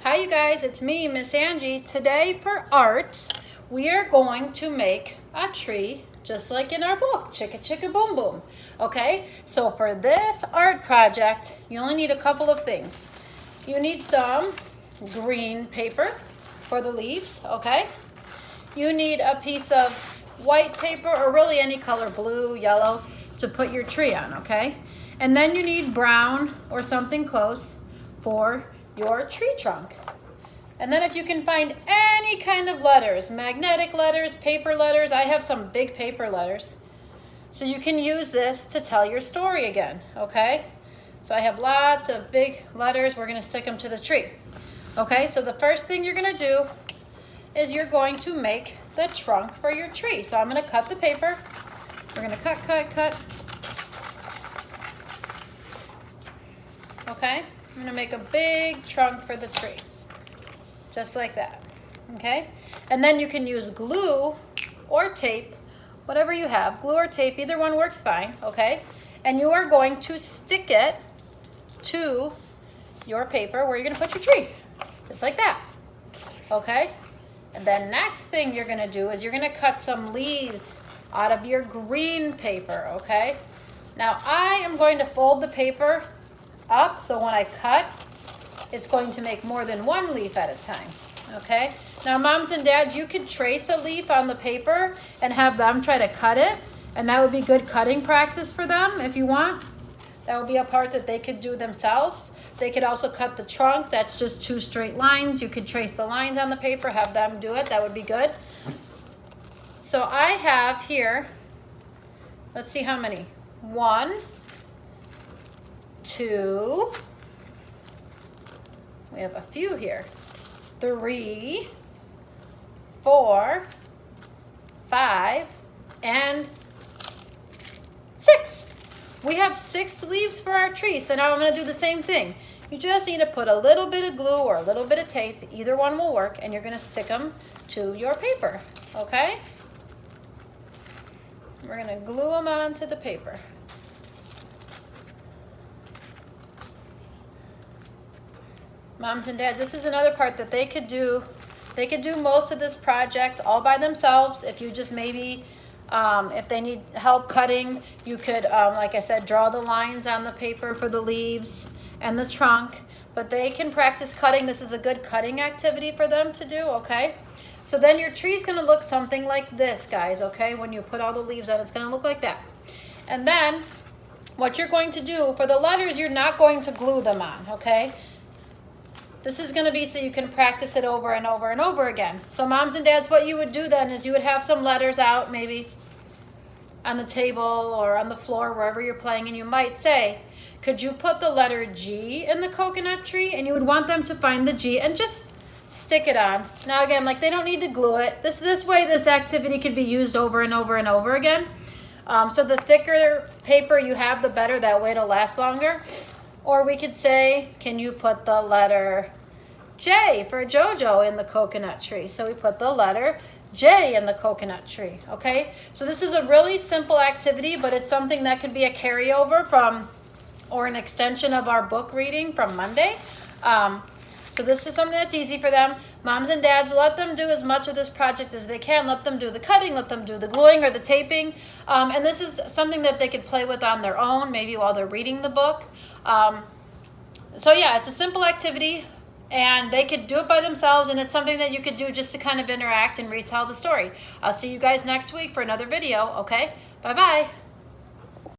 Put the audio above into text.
Hi you guys, it's me, Miss Angie. Today for art, we are going to make a tree just like in our book, Chicka Chicka Boom Boom. Okay, so for this art project, you only need a couple of things. You need some green paper for the leaves, okay? You need a piece of white paper, or really any color, blue, yellow, to put your tree on, okay? And then you need brown or something close for your tree trunk. And then if you can find any kind of letters, magnetic letters, paper letters, I have some big paper letters. So you can use this to tell your story again, okay? So I have lots of big letters. We're gonna stick them to the tree. Okay, so the first thing you're gonna do is you're going to make the trunk for your tree. So I'm gonna cut the paper. We're gonna cut. Okay, I'm gonna make a big trunk for the tree. Just like that, okay? And then you can use glue or tape, whatever you have, glue or tape, either one works fine, okay? And you are going to stick it to your paper where you're gonna put your tree, just like that, okay? And then next thing you're gonna do is you're gonna cut some leaves out of your green paper, okay? Now I am going to fold the paper up so when I cut, it's going to make more than one leaf at a time, okay? Now moms and dads, you could trace a leaf on the paper and have them try to cut it, and that would be good cutting practice for them if you want. That would be a part that they could do themselves. They could also cut the trunk. That's just 2 straight lines. You could trace the lines on the paper, have them do it. That would be good. So I have here, let's see how many. 1, 2, we have a few here. 3, 4, 5, and 6. We have 6 leaves for our tree. So now I'm going to do the same thing. You just need to put a little bit of glue or a little bit of tape. Either one will work, and you're going to stick them to your paper, okay? We're going to glue them onto the paper. Moms and dads, this is another part that they could do. They could do most of this project all by themselves. If you just maybe, if they need help cutting, you could, like I said, draw the lines on the paper for the leaves and the trunk. But they can practice cutting. This is a good cutting activity for them to do, okay? So then your tree's gonna look something like this, guys, okay? When you put all the leaves on, it's gonna look like that. And then what you're going to do, for the letters, you're not going to glue them on, okay? This is going to be so you can practice it over and over and over again. So moms and dads, what you would do then is you would have some letters out maybe on the table or on the floor, wherever you're playing, and you might say, could you put the letter G in the coconut tree? And you would want them to find the G and just stick it on. Now again, like they don't need to glue it. This way this activity could be used over and over and over again. So the thicker paper you have, the better. That way it'll last longer. Or we could say, can you put the letter J for Jojo in the coconut tree? So we put the letter J in the coconut tree, okay? So this is a really simple activity, but it's something that could be a carryover from, or an extension of our book reading from Monday. So this is something that's easy for them. Moms and dads, let them do as much of this project as they can. Let them do the cutting, let them do the gluing or the taping. And this is something that they could play with on their own, maybe while they're reading the book. So yeah, it's a simple activity and they could do it by themselves, and it's something that you could do just to kind of interact and retell the story. I'll see you guys next week for another video, okay? Bye-bye.